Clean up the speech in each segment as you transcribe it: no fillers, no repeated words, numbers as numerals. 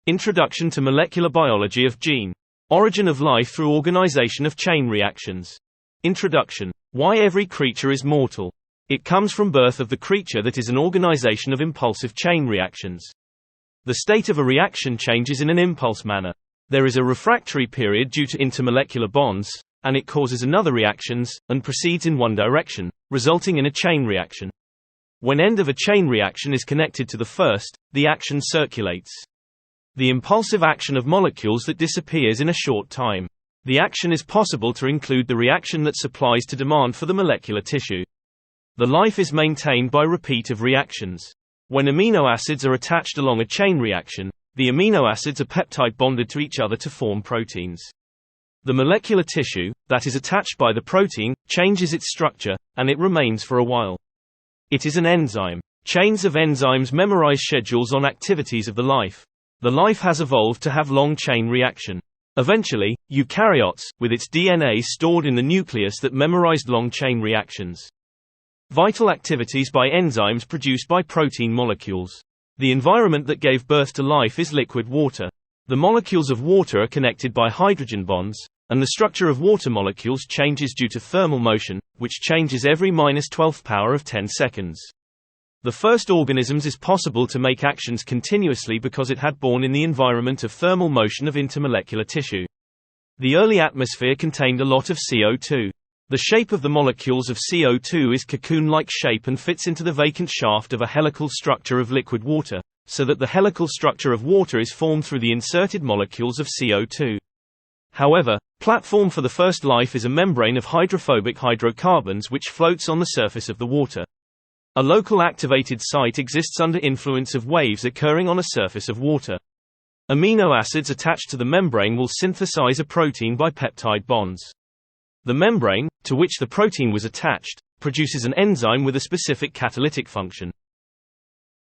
Introduction to molecular biology of gene. Origin of life through organization of chain reactions. Introduction. Why every creature is mortal. It comes from birth of the creature that is an organization of impulsive chain reactions. The state of a reaction changes in an impulse manner. There is a refractory period due to intermolecular bonds, and it causes another reactions, and proceeds in one direction, resulting in a chain reaction. When end of a chain reaction is connected to the first, the action circulates. The impulsive action of molecules that disappears in a short time. The action is possible to include the reaction that supplies to demand for the molecular tissue. The life is maintained by repeat of reactions. When amino acids are attached along a chain reaction, the amino acids are peptide bonded to each other to form proteins. The molecular tissue, that is attached by the protein, changes its structure, and it remains for a while. It is an enzyme. Chains of enzymes memorize schedules on activities of the life. The life has evolved to have long chain reaction. Eventually, eukaryotes, with its DNA stored in the nucleus that memorized long chain reactions. Vital activities by enzymes produced by protein molecules. The environment that gave birth to life is liquid water. The molecules of water are connected by hydrogen bonds, and the structure of water molecules changes due to thermal motion, which changes every -12 power of 10 seconds. The first organisms is possible to make actions continuously because it had born in the environment of thermal motion of intermolecular tissue. The early atmosphere contained a lot of CO2. The shape of the molecules of CO2 is cocoon-like shape and fits into the vacant shaft of a helical structure of liquid water, so that the helical structure of water is formed through the inserted molecules of CO2. However, platform for the first life is a membrane of hydrophobic hydrocarbons which floats on the surface of the water. A local activated site exists under influence of waves occurring on a surface of water. Amino acids attached to the membrane will synthesize a protein by peptide bonds. The membrane, to which the protein was attached, produces an enzyme with a specific catalytic function.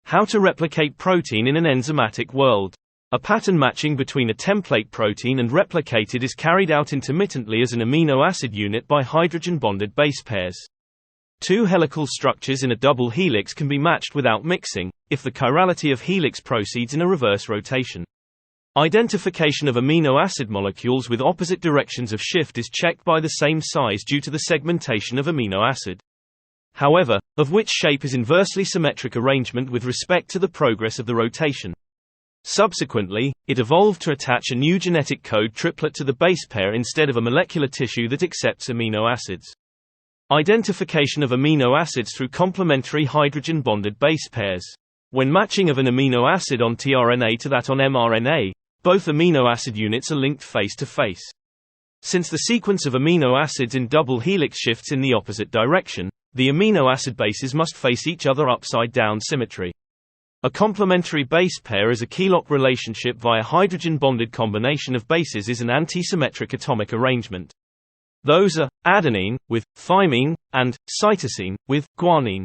How to replicate protein in an enzymatic world. A pattern matching between a template protein and replicated is carried out intermittently as an amino acid unit by hydrogen-bonded base pairs. Two helical structures in a double helix can be matched without mixing, if the chirality of helix proceeds in a reverse rotation. Identification of amino acid molecules with opposite directions of shift is checked by the same size due to the segmentation of amino acid. However, of which shape is inversely symmetric arrangement with respect to the progress of the rotation. Subsequently, it evolved to attach a new genetic code triplet to the base pair instead of a molecular tissue that accepts amino acids. Identification of amino acids through complementary hydrogen-bonded base pairs. When matching of an amino acid on tRNA to that on mRNA, both amino acid units are linked face-to-face. Since the sequence of amino acids in double helix shifts in the opposite direction, the amino acid bases must face each other upside-down symmetry. A complementary base pair is a key-lock relationship via hydrogen-bonded combination of bases is an anti-symmetric atomic arrangement. Those are adenine, with thymine, and cytosine, with guanine.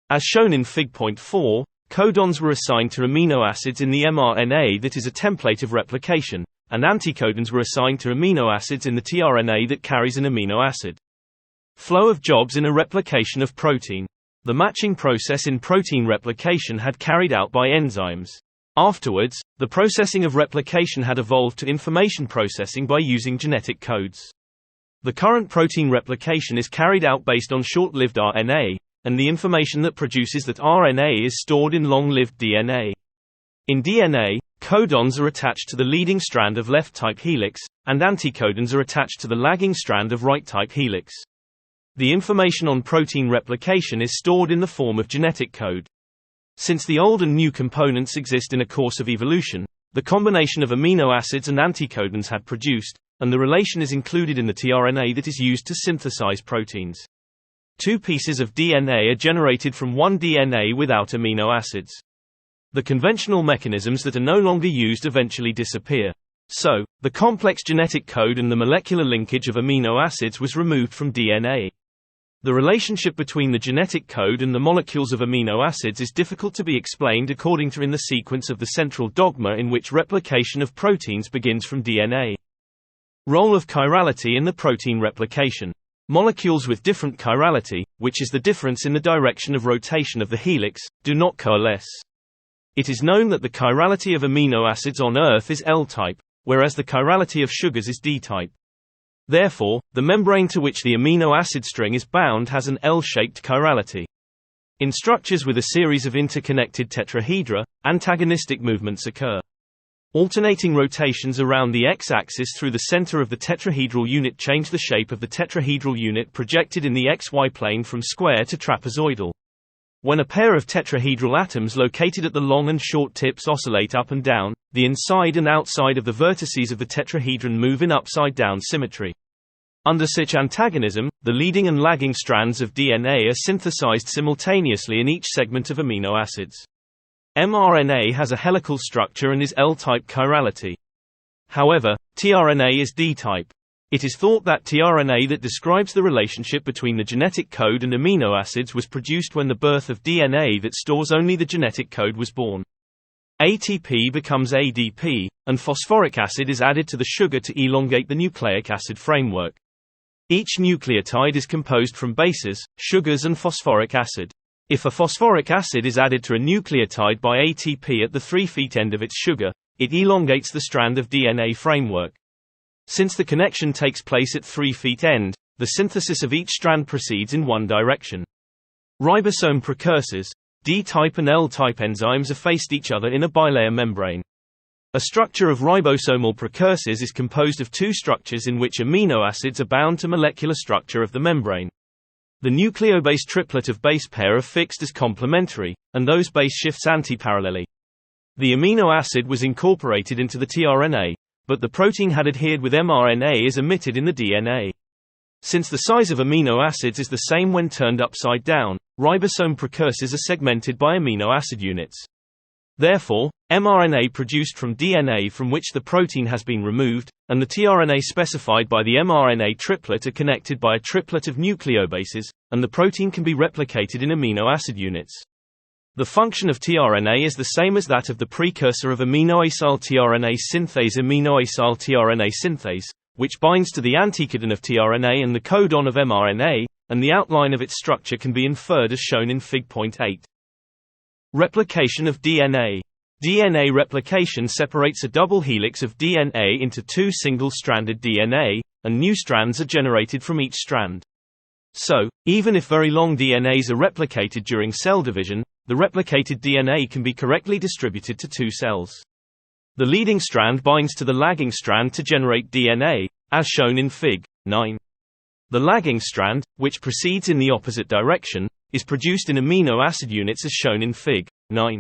As shown in Fig.4, codons were assigned to amino acids in the mRNA that is a template of replication, and anticodons were assigned to amino acids in the tRNA that carries an amino acid. Flow of jobs in a replication of protein. The matching process in protein replication had carried out by enzymes. Afterwards, the processing of replication had evolved to information processing by using genetic codes. The current protein replication is carried out based on short-lived RNA, and the information that produces that RNA is stored in long-lived DNA. In DNA, codons are attached to the leading strand of left-type helix, and anticodons are attached to the lagging strand of right-type helix. The information on protein replication is stored in the form of genetic code. Since the old and new components exist in a course of evolution, the combination of amino acids and anticodons had produced, and the relation is included in the tRNA that is used to synthesize proteins. Two pieces of DNA are generated from one DNA without amino acids. The conventional mechanisms that are no longer used eventually disappear. So, the complex genetic code and the molecular linkage of amino acids was removed from DNA. The relationship between the genetic code and the molecules of amino acids is difficult to be explained according to the sequence of the central dogma in which replication of proteins begins from DNA. Role of chirality in the protein replication. Molecules with different chirality, which is the difference in the direction of rotation of the helix, do not coalesce. It is known that the chirality of amino acids on Earth is L-type, whereas the chirality of sugars is D-type. Therefore, the membrane to which the amino acid string is bound has an L-shaped chirality. In structures with a series of interconnected tetrahedra, antagonistic movements occur. Alternating rotations around the x-axis through the center of the tetrahedral unit change the shape of the tetrahedral unit projected in the xy plane from square to trapezoidal. When a pair of tetrahedral atoms located at the long and short tips oscillate up and down, the inside and outside of the vertices of the tetrahedron move in upside-down symmetry. Under such antagonism, the leading and lagging strands of DNA are synthesized simultaneously in each segment of amino acids. mRNA has a helical structure and is L-type chirality. However, tRNA is D-type. It is thought that tRNA that describes the relationship between the genetic code and amino acids was produced when the birth of DNA that stores only the genetic code was born. ATP becomes ADP, and phosphoric acid is added to the sugar to elongate the nucleic acid framework. Each nucleotide is composed from bases, sugars and phosphoric acid. If a phosphoric acid is added to a nucleotide by ATP at the 3' end of its sugar, it elongates the strand of DNA framework. Since the connection takes place at 3' end, the synthesis of each strand proceeds in one direction. Ribosome precursors, D-type and L-type enzymes effaced each other in a bilayer membrane. A structure of ribosomal precursors is composed of two structures in which amino acids are bound to molecular structure of the membrane. The nucleobase triplet of base pair are fixed as complementary, and those base shifts antiparallelly. The amino acid was incorporated into the tRNA, but the protein had adhered with mRNA is omitted in the DNA. Since the size of amino acids is the same when turned upside down, ribosome precursors are segmented by amino acid units. Therefore, mRNA produced from DNA from which the protein has been removed, and the tRNA specified by the mRNA triplet are connected by a triplet of nucleobases, and the protein can be replicated in amino acid units. The function of tRNA is the same as that of the precursor of aminoacyl tRNA synthase aminoacyl tRNA synthase, which binds to the anticodon of tRNA and the codon of mRNA, and the outline of its structure can be inferred as shown in Fig. 8. Replication of DNA. DNA replication separates a double helix of DNA into two single-stranded DNA, and new strands are generated from each strand. So, even if very long DNAs are replicated during cell division, the replicated DNA can be correctly distributed to two cells. The leading strand binds to the lagging strand to generate DNA, as shown in Fig. 9. The lagging strand, which proceeds in the opposite direction, is produced in amino acid units as shown in Fig. 9.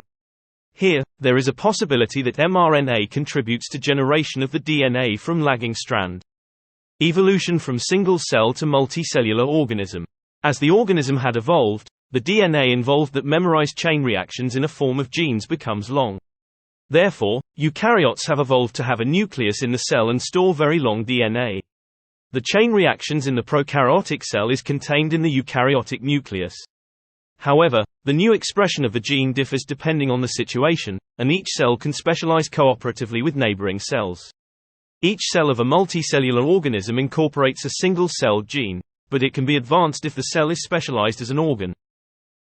Here, there is a possibility that mRNA contributes to generation of the DNA from lagging strand. Evolution from single cell to multicellular organism. As the organism had evolved, the DNA involved that memorize chain reactions in a form of genes becomes long. Therefore, eukaryotes have evolved to have a nucleus in the cell and store very long DNA. The chain reactions in the prokaryotic cell is contained in the eukaryotic nucleus. However, the new expression of the gene differs depending on the situation, and each cell can specialize cooperatively with neighboring cells. Each cell of a multicellular organism incorporates a single-celled gene, but it can be advanced if the cell is specialized as an organ.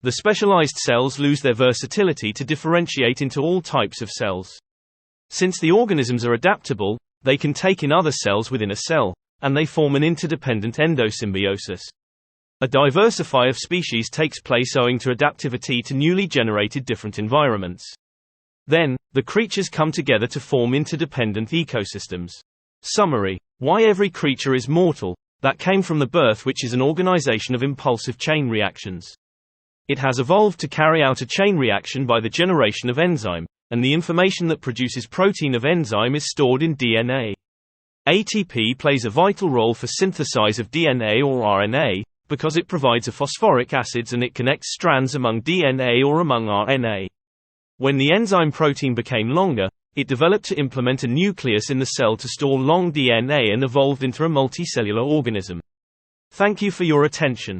The specialized cells lose their versatility to differentiate into all types of cells. Since the organisms are adaptable, they can take in other cells within a cell, and they form an interdependent endosymbiosis. A diversify of species takes place owing to adaptivity to newly generated different environments. Then, the creatures come together to form interdependent ecosystems. Summary. Why every creature is mortal. That came from the birth, which is an organization of impulsive chain reactions. It has evolved to carry out a chain reaction by the generation of enzyme, and the information that produces protein of enzyme is stored in DNA. ATP plays a vital role for synthesis of DNA or RNA, because it provides a phosphoric acids and it connects strands among DNA or among RNA. When the enzyme protein became longer, it developed to implement a nucleus in the cell to store long DNA and evolved into a multicellular organism. Thank you for your attention.